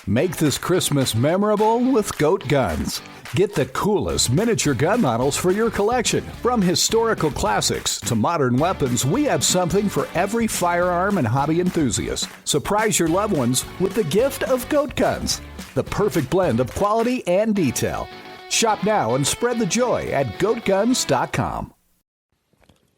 Make this Christmas memorable with Goat Guns. Get the coolest miniature gun models for your collection. From historical classics to modern weapons, we have something for every firearm and hobby enthusiast. Surprise your loved ones with the gift of Goat Guns, the perfect blend of quality and detail. Shop now and spread the joy at goatguns.com.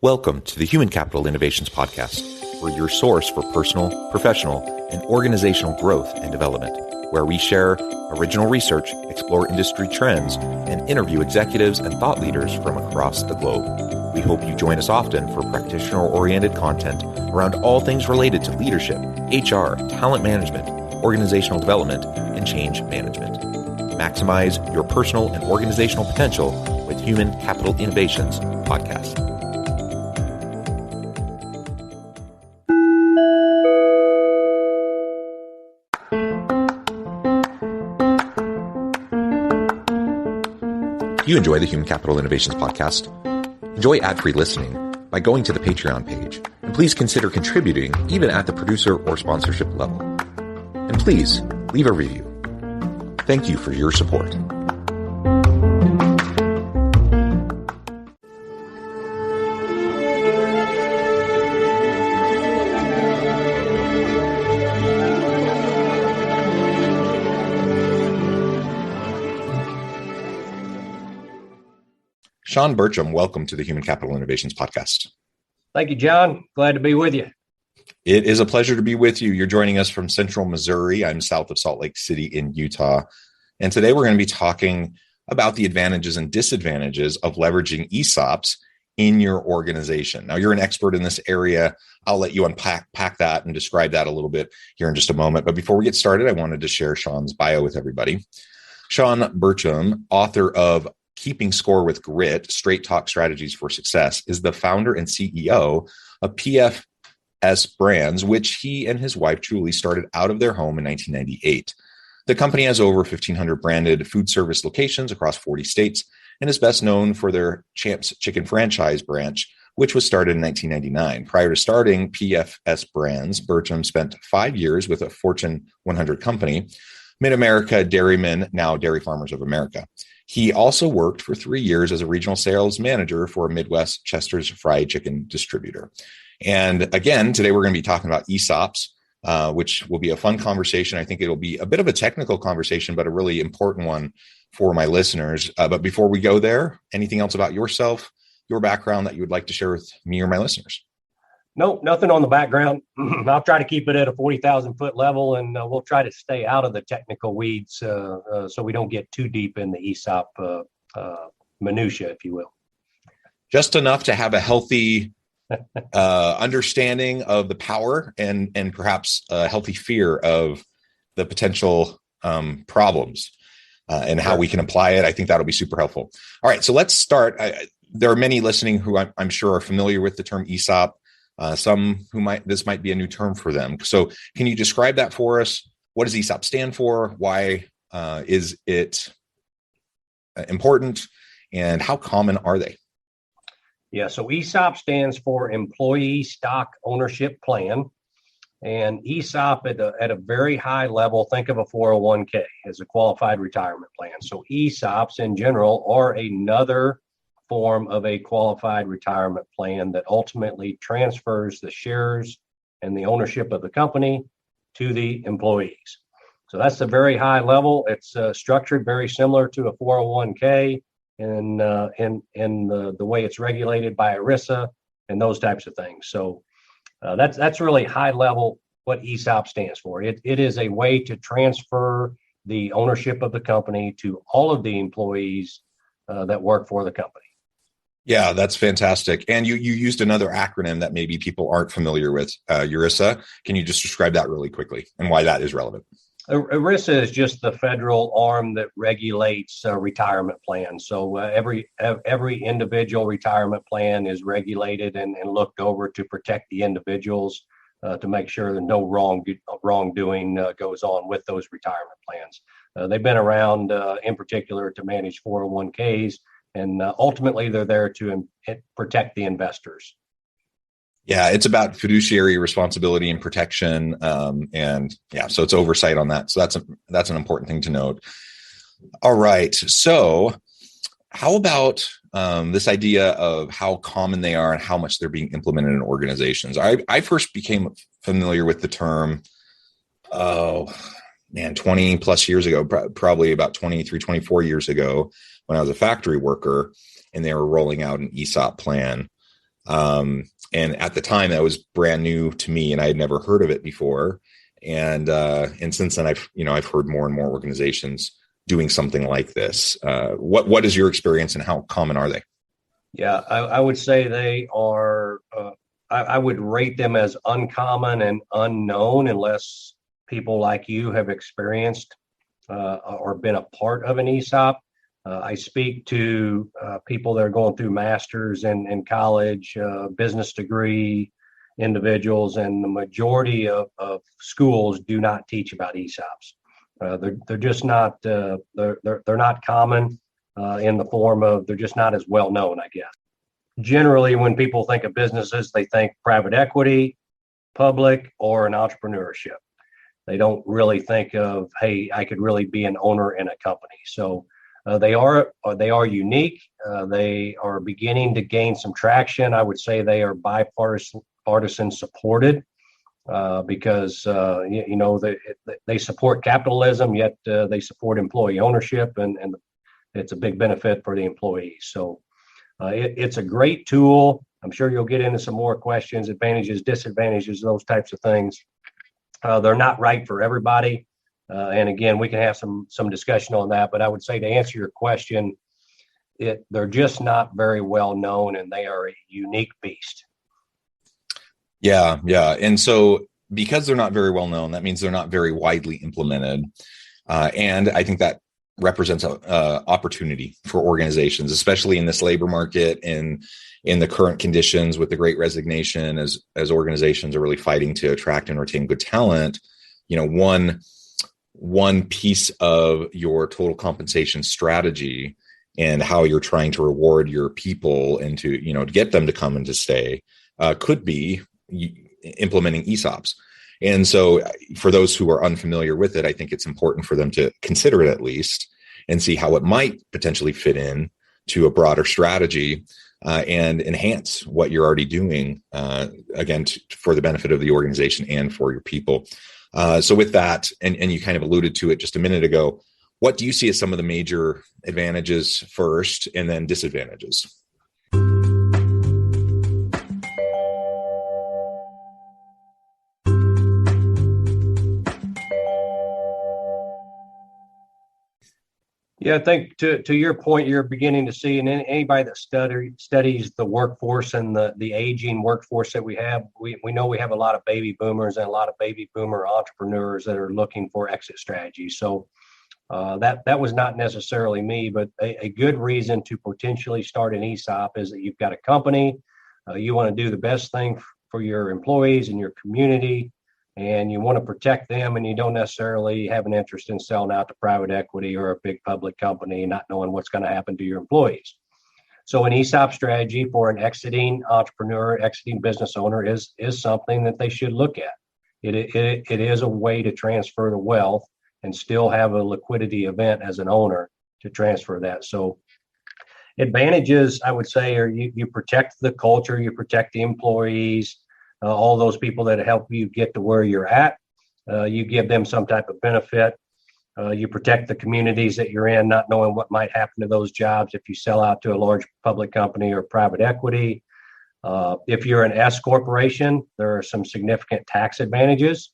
Welcome to the Human Capital Innovations Podcast. We're your source for personal, professional, and organizational growth and development, where we share original research, explore industry trends, and interview executives and thought leaders from across the globe. We hope you join us often for practitioner-oriented content around all things related to leadership, HR, talent management, organizational development, and change management. Maximize your personal and organizational potential with Human Capital Innovations Podcast. You enjoy the Human Capital Innovations Podcast? Enjoy ad-free listening by going to the Patreon page, and please consider contributing even at the producer or sponsorship level. And please leave a review. Thank you for your support. Shawn Bertram, welcome to the Human Capital Innovations Podcast. Thank you, John. Glad to be with you. It is a pleasure to be with you. You're joining us from central Missouri. I'm south of Salt Lake City in Utah. And today we're going to be talking about the advantages and disadvantages of leveraging ESOPs in your organization. Now, you're an expert in this area. I'll let you unpack that and describe that a little bit here in just a moment. But before we get started, I wanted to share Shawn's bio with everybody. Shawn Bertram, author of Keeping Score with Grit, Straight Talk Strategies for Success, is the founder and CEO of PHRi Brands, which he and his wife truly started out of their home in 1998. The company has over 1,500 branded food service locations across 40 states and is best known for their Champs Chicken franchise branch, which was started in 1999. Prior to starting PHRi Brands, Bertram spent 5 years with a Fortune 100 company, Mid-America Dairymen, now Dairy Farmers of America. He also worked for 3 years as a regional sales manager for a Midwest Chester's fried chicken distributor. And again, today we're going to be talking about ESOPs, which will be a fun conversation. I think it'll be a bit of a technical conversation, but a really important one for my listeners. But before we go there, anything else about yourself, your background that you would like to share with me or my listeners? Nope, nothing on the background. I'll try to keep it at a 40,000 foot level, and we'll try to stay out of the technical weeds so we don't get too deep in the ESOP minutia, if you will. Just enough to have a healthy understanding of the power and perhaps a healthy fear of the potential problems and how we can apply it. I think that'll be super helpful. All right, so let's start. There are many listening who I'm sure are familiar with the term ESOP. Some who this might be a new term for them. So can you describe that for us? What does ESOP stand for? Why is it important? And how common are they? Yeah, so ESOP stands for Employee Stock Ownership Plan. And ESOP at a very high level, think of a 401k as a qualified retirement plan. So ESOPs in general are another form of a qualified retirement plan that ultimately transfers the shares and the ownership of the company to the employees. So that's a very high level. It's structured very similar to a 401k in the way it's regulated by ERISA and those types of things. So that's really high level what ESOP stands for. It is a way to transfer the ownership of the company to all of the employees that work for the company. Yeah, that's fantastic. And you used another acronym that maybe people aren't familiar with, ERISA. Can you just describe that really quickly and why that is relevant? ERISA is just the federal arm that regulates retirement plans. So every individual retirement plan is regulated and looked over to protect the individuals to make sure that no wrongdoing goes on with those retirement plans. They've been around in particular to manage 401ks. And ultimately, they're there to protect the investors. Yeah, it's about fiduciary responsibility and protection, so it's oversight on that. So that's an important thing to note. All right, so how about this idea of how common they are and how much they're being implemented in organizations? I first became familiar with the term, 20 plus years ago, probably about 23, 24 years ago, when I was a factory worker and they were rolling out an ESOP plan. And at the time that was brand new to me and I had never heard of it before. And since then I've heard more and more organizations doing something like this. What is your experience and how common are they? Yeah, I would say they are, I would rate them as uncommon and unknown unless people like you have experienced or been a part of an ESOP. I speak to people that are going through masters in college, business degree individuals, and the majority of schools do not teach about ESOPs. They're just not they're not common in the form of, they're just not as well known, I guess. Generally, when people think of businesses, they think private equity, public, or an entrepreneurship. They don't really think of, hey, I could really be an owner in a company. So they are unique. They are beginning to gain some traction. I would say they are bipartisan supported because they support capitalism, yet they support employee ownership, and it's a big benefit for the employees. So it's a great tool. I'm sure you'll get into some more questions, advantages, disadvantages, those types of things. They're not right for everybody. And again, we can have some discussion on that, but I would say, to answer your question, they're just not very well known, and they are a unique beast. Yeah. And so because they're not very well known, that means they're not very widely implemented. And I think that represents an opportunity for organizations, especially in this labor market and in the current conditions with the Great Resignation, as organizations are really fighting to attract and retain good talent. One piece of your total compensation strategy and how you're trying to reward your people and to get them to come and to stay could be implementing ESOPs. And so for those who are unfamiliar with it, I think it's important for them to consider it at least and see how it might potentially fit in to a broader strategy and enhance what you're already doing, again, for the benefit of the organization and for your people. So with that, and you kind of alluded to it just a minute ago, what do you see as some of the major advantages first and then disadvantages? Yeah, I think to your point, you're beginning to see, and anybody that studies the workforce and the aging workforce that we have, we know we have a lot of baby boomers and a lot of baby boomer entrepreneurs that are looking for exit strategies. So that was not necessarily me, but a good reason to potentially start an ESOP is that you've got a company, you want to do the best thing for your employees and your community, and you want to protect them, and you don't necessarily have an interest in selling out to private equity or a big public company, not knowing what's going to happen to your employees. So an ESOP strategy for an exiting entrepreneur, exiting business owner is something that they should look at. It is a way to transfer the wealth and still have a liquidity event as an owner to transfer that. So advantages, I would say, are you protect the culture, you protect the employees, all those people that help you get to where you're at. You give them some type of benefit. You protect the communities that you're in, not knowing what might happen to those jobs if you sell out to a large public company or private equity. If you're an S corporation, there are some significant tax advantages.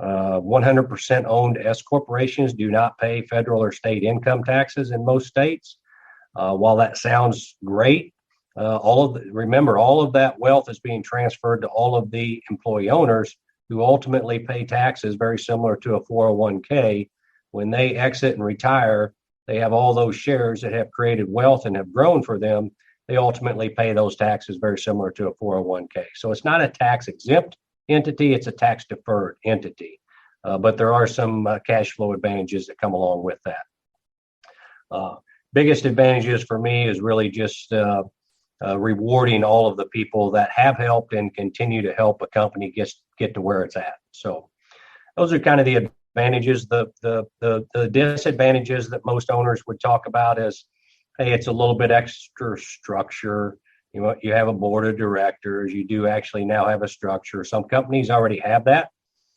100% owned S corporations do not pay federal or state income taxes in most states. While that sounds great, remember, all of that wealth is being transferred to all of the employee owners who ultimately pay taxes very similar to a 401k. When they exit and retire, they have all those shares that have created wealth and have grown for them. They ultimately pay those taxes very similar to a 401k. So it's not a tax exempt entity, it's a tax deferred entity. But there are some cash flow advantages that come along with that. Biggest advantages for me is really just rewarding all of the people that have helped and continue to help a company get to where it's at. So those are kind of the advantages. The disadvantages that most owners would talk about is, hey, it's a little bit extra structure. You have a board of directors. You do actually now have a structure. Some companies already have that,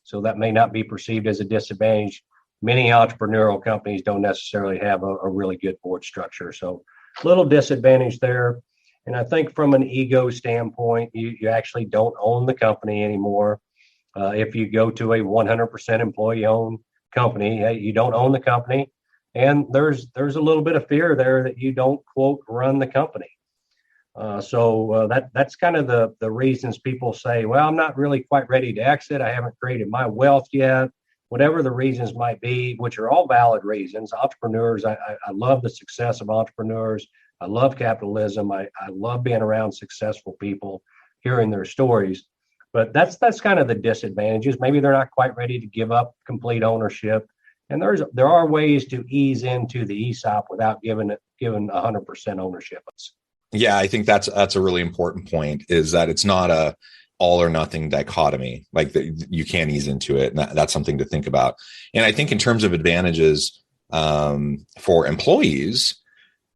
so that may not be perceived as a disadvantage. Many entrepreneurial companies don't necessarily have a really good board structure, so little disadvantage there. And I think from an ego standpoint, you actually don't own the company anymore. If you go to a 100% employee-owned company, hey, you don't own the company, and there's a little bit of fear there that you don't, quote, run the company. So that's kind of the reasons people say, well, I'm not really quite ready to exit. I haven't created my wealth yet. Whatever the reasons might be, which are all valid reasons. Entrepreneurs, I love the success of entrepreneurs. I love capitalism. I love being around successful people, hearing their stories. But that's kind of the disadvantages. Maybe they're not quite ready to give up complete ownership. And there are ways to ease into the ESOP without giving 100% ownership. Yeah, I think that's a really important point, is that it's not a all or nothing dichotomy. Like you can ease into it. And that's something to think about. And I think in terms of advantages for employees,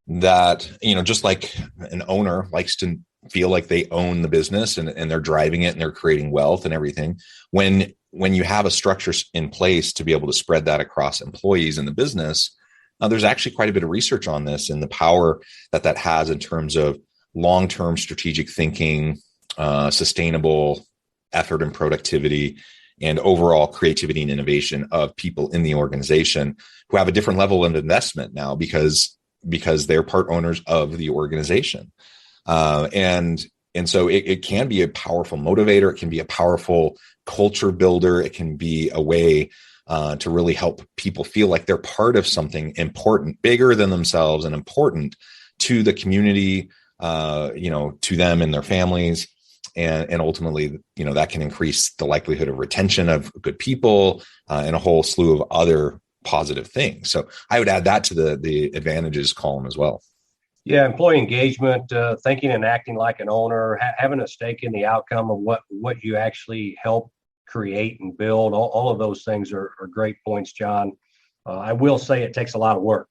that, just like an owner likes to feel like they own the business and they're driving it and they're creating wealth and everything. When you have a structure in place to be able to spread that across employees in the business, there's actually quite a bit of research on this and the power that has in terms of long-term strategic thinking, sustainable effort and productivity, and overall creativity and innovation of people in the organization who have a different level of investment now because they're part owners of the organization. And so it can be a powerful motivator. It can be a powerful culture builder. It can be a way to really help people feel like they're part of something important, bigger than themselves and important to the community, to them and their families. And ultimately, that can increase the likelihood of retention of good people and a whole slew of other positive things. So I would add that to the advantages column as well. Yeah, employee engagement, thinking and acting like an owner, having a stake in the outcome of what you actually help create and build. All of those things are great points, John. I will say it takes a lot of work.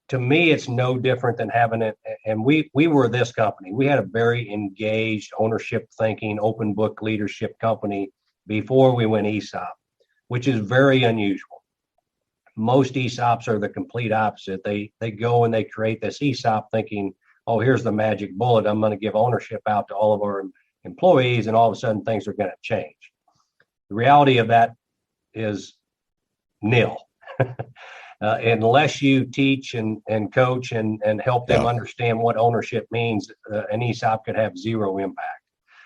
To me, it's no different than having it. And we were this company. We had a very engaged ownership thinking, open book leadership company before we went ESOP, which is very unusual. Most ESOPs are the complete opposite. They go and they create this ESOP thinking, oh, here's the magic bullet. I'm going to give ownership out to all of our employees, and all of a sudden things are going to change. The reality of that is nil. Unless you teach and coach and help them understand what ownership means, an ESOP could have zero impact.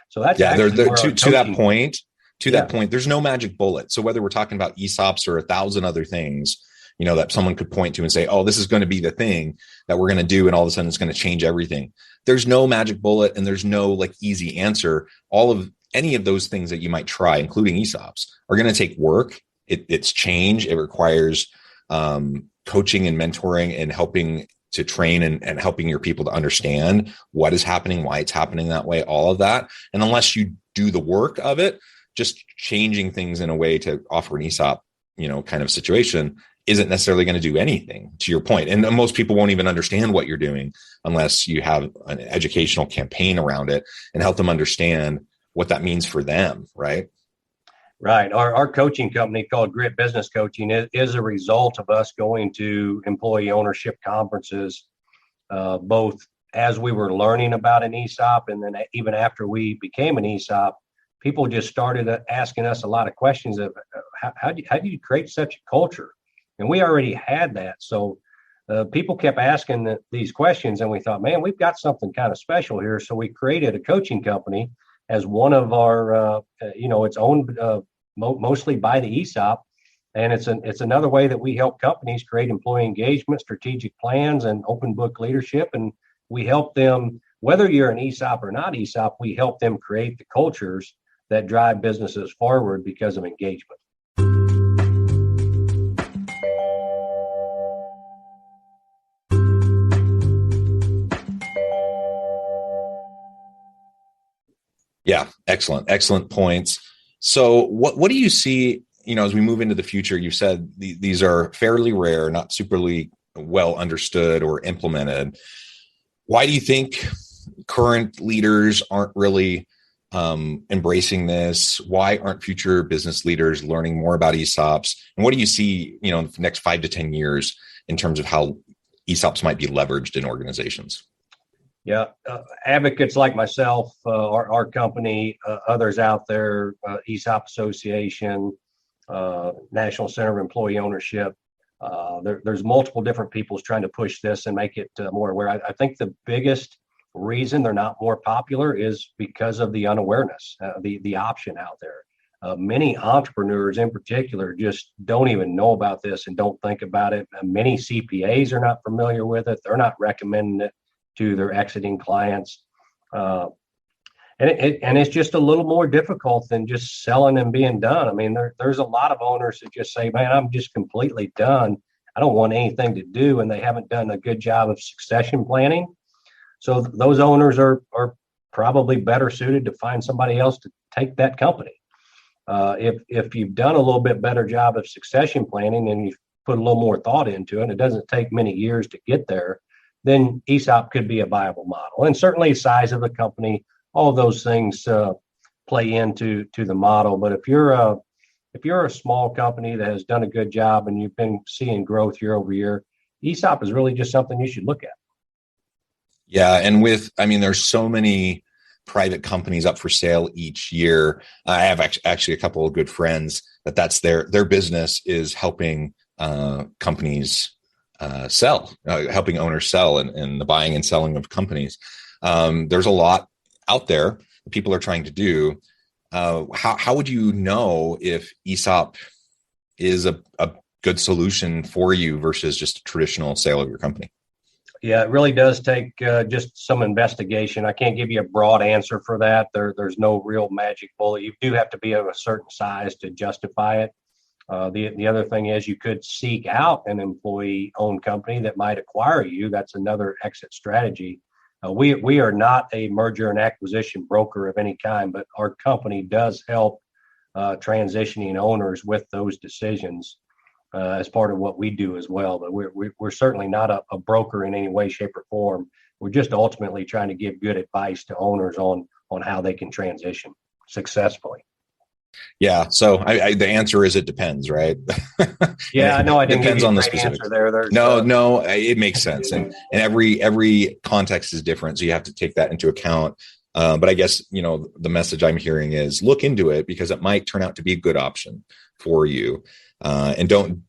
So that's to that point. To that point, there's no magic bullet. So whether we're talking about ESOPs or 1,000 other things, that someone could point to and say, oh, this is going to be the thing that we're going to do, and all of a sudden it's going to change everything. There's no magic bullet, and there's no easy answer. All of any of those things that you might try, including ESOPs, are going to take work. It's change. It requires coaching and mentoring and helping to train and helping your people to understand what is happening, why it's happening that way, all of that. And unless you do the work of it, just changing things in a way to offer an ESOP, kind of situation isn't necessarily going to do anything, to your point. And most people won't even understand what you're doing unless you have an educational campaign around it and help them understand what that means for them, right? Right. Our coaching company called Grit Business Coaching is a result of us going to employee ownership conferences, both as we were learning about an ESOP and then even after we became an ESOP. People just started asking us a lot of questions of how do you create such a culture? And we already had that. So people kept asking these questions, and we thought, man, we've got something kind of special here. So we created a coaching company as one of our, it's owned mostly by the ESOP. And it's another way that we help companies create employee engagement, strategic plans, and open book leadership. And we help them, whether you're an ESOP or not ESOP, we help them create the cultures that drive businesses forward because of engagement. Yeah, excellent points. So what do you see, as we move into the future? You said these are fairly rare, not superly well understood or implemented. Why do you think current leaders aren't really embracing this? Why aren't future business leaders learning more about ESOPs? And what do you see, in the next 5 to 10 years in terms of how ESOPs might be leveraged in organizations? Yeah, advocates like myself, our company, others out there, ESOP Association, National Center of Employee Ownership. There's multiple different people trying to push this and make it more aware. I think the biggest reason they're not more popular is because of the unawareness, the option out there. Many entrepreneurs in particular just don't even know about this and don't think about it. Many CPAs are not familiar with it. They're not recommending it to their exiting clients. And it's just a little more difficult than just selling and being done. I mean, there's a lot of owners that just say, man, I'm just completely done. I don't want anything to do. And they haven't done a good job of succession planning. So those owners are probably better suited to find somebody else to take that company. If you've done a little bit better job of succession planning and you've put a little more thought into it, it doesn't take many years to get there, then ESOP could be a viable model. And certainly size of the company, all of those things play into the model. But if you're a small company that has done a good job and you've been seeing growth year over year, ESOP is really just something you should look at. Yeah. And there's so many private companies up for sale each year. I have actually a couple of good friends that's their business is helping companies sell, helping owners sell and the buying and selling of companies. There's a lot out there that people are trying to do. How would you know if ESOP is a good solution for you versus just a traditional sale of your company? Yeah, it really does take just some investigation. I can't give you a broad answer for that. There's no real magic bullet. You do have to be of a certain size to justify it. The other thing is you could seek out an employee-owned company that might acquire you. That's another exit strategy. We are not a merger and acquisition broker of any kind, but our company does help transitioning owners with those decisions as part of what we do as well. But we're certainly not a broker in any way, shape, or form. We're just ultimately trying to give good advice to owners on how they can transition successfully. Yeah. So the answer is it depends, right? Yeah, I know I didn't depends give you on a the great specifics. answer there. No, it makes sense. And every context is different. So you have to take that into account. But I guess, the message I'm hearing is look into it because it might turn out to be a good option for you. And don't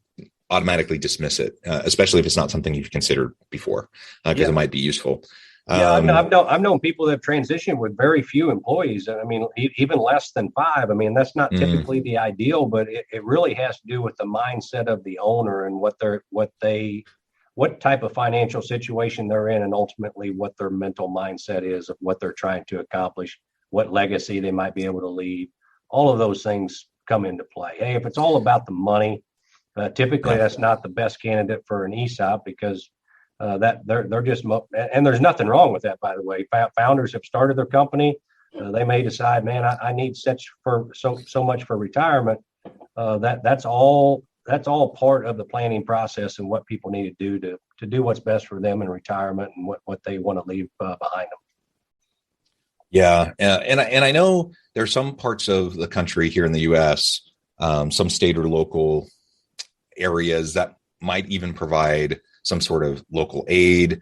automatically dismiss it, especially if it's not something you've considered before, because it might be useful. Yeah, I've known people that have transitioned with very few employees. I mean, even less than 5. I mean, that's not typically the ideal, but it really has to do with the mindset of the owner and what type of financial situation they're in, and ultimately what their mental mindset is of what they're trying to accomplish, what legacy they might be able to leave. All of those things come into play. Hey, if it's all about the money, typically that's not the best candidate for an ESOP because that they're just, and there's nothing wrong with that, by the way. Founders have started their company. They may decide, man, I need so much for retirement. That's all part of the planning process and what people need to do to do what's best for them in retirement and what they want to leave behind them. Yeah. And I know there's some parts of the country here in the U.S., some state or local areas that might even provide some sort of local aid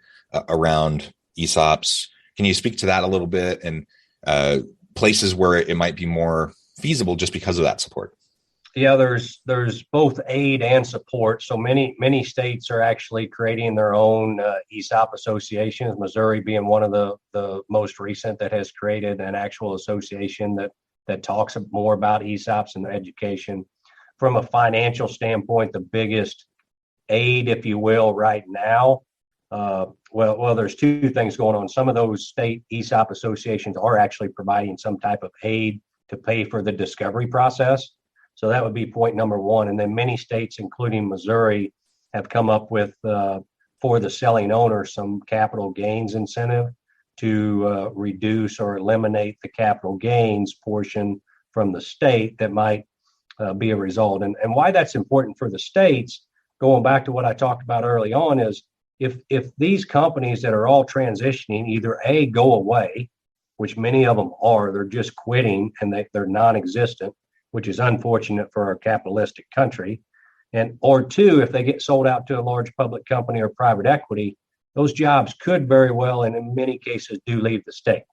around ESOPs. Can you speak to that a little bit and places where it might be more feasible just because of that support? Yeah, there's both aid and support. So many states are actually creating their own ESOP associations, Missouri being one of the most recent that has created an actual association that talks more about ESOPs and education. From a financial standpoint, the biggest aid, if you will, right now, well, there's two things going on. Some of those state ESOP associations are actually providing some type of aid to pay for the discovery process. So that would be point number one. And then many states, including Missouri, have come up with, for the selling owner, some capital gains incentive to reduce or eliminate the capital gains portion from the state that might be a result. And why that's important for the states, going back to what I talked about early on, is if these companies that are all transitioning either A, go away, which many of them are, they're just quitting and they're non-existent, which is unfortunate for our capitalistic country. And or two, if they get sold out to a large public company or private equity, those jobs could very well, and in many cases do leave the state.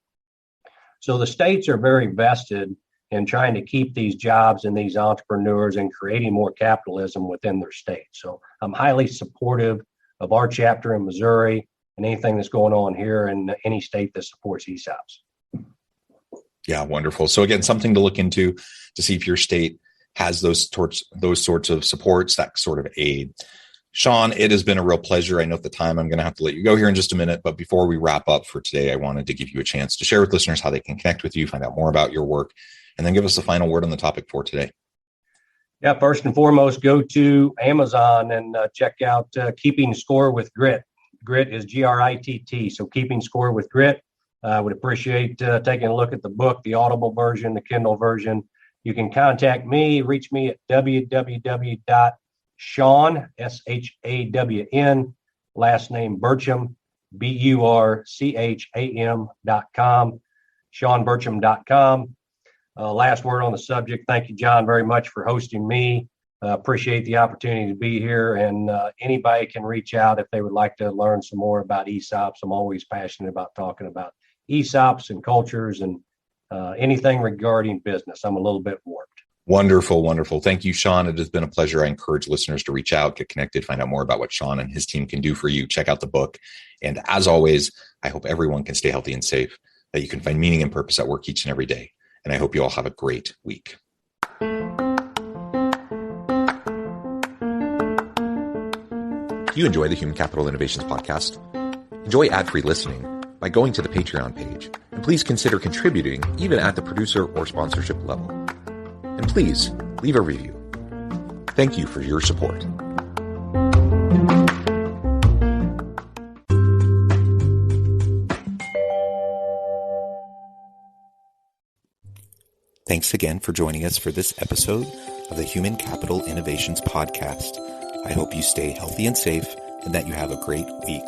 So the states are very vested in trying to keep these jobs and these entrepreneurs and creating more capitalism within their state. So I'm highly supportive of our chapter in Missouri and anything that's going on here in any state that supports ESOPs. Yeah, wonderful. So again, something to look into to see if your state has those sorts of supports, that sort of aid. Shawn, it has been a real pleasure. I know at the time I'm going to have to let you go here in just a minute, but before we wrap up for today, I wanted to give you a chance to share with listeners how they can connect with you, find out more about your work, and then give us the final word on the topic for today. Yeah, first and foremost, go to Amazon and check out Keeping Score with Grit. Grit is GRITT, so Keeping Score with Grit. I would appreciate taking a look at the book, the Audible version, the Kindle version. You can contact me, reach me at www.Shawn, SHAWN, last name Burcham, BURCHAM.com, ShawnBurcham.com. Last word on the subject. Thank you, John, very much for hosting me. Appreciate the opportunity to be here, and anybody can reach out if they would like to learn some more about ESOPs. I'm always passionate about talking about ESOPs and cultures and anything regarding business. I'm a little bit warped. Wonderful, wonderful. Thank you, Shawn. It has been a pleasure. I encourage listeners to reach out, get connected, find out more about what Shawn and his team can do for you. Check out the book. And as always, I hope everyone can stay healthy and safe, that you can find meaning and purpose at work each and every day. And I hope you all have a great week. If you enjoy the Human Capital Innovations podcast, enjoy ad-free listening by going to the Patreon page. And please consider contributing even at the producer or sponsorship level. And please leave a review. Thank you for your support. Thanks again for joining us for this episode of the Human Capital Innovations Podcast. I hope you stay healthy and safe and that you have a great week.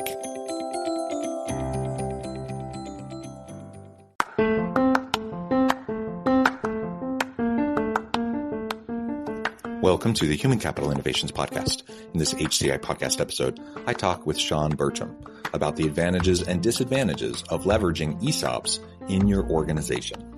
Welcome to the Human Capital Innovations Podcast. In this HCI Podcast episode, I talk with Shawn Burcham about the advantages and disadvantages of leveraging ESOPs in your organization.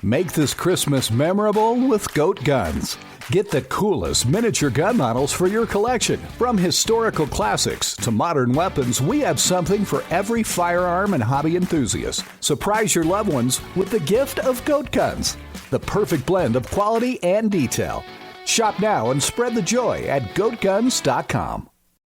Make this Christmas memorable with Goat Guns. Get the coolest miniature gun models for your collection. From historical classics to modern weapons, we have something for every firearm and hobby enthusiast. Surprise your loved ones with the gift of Goat Guns, the perfect blend of quality and detail. Shop now and spread the joy at goatguns.com.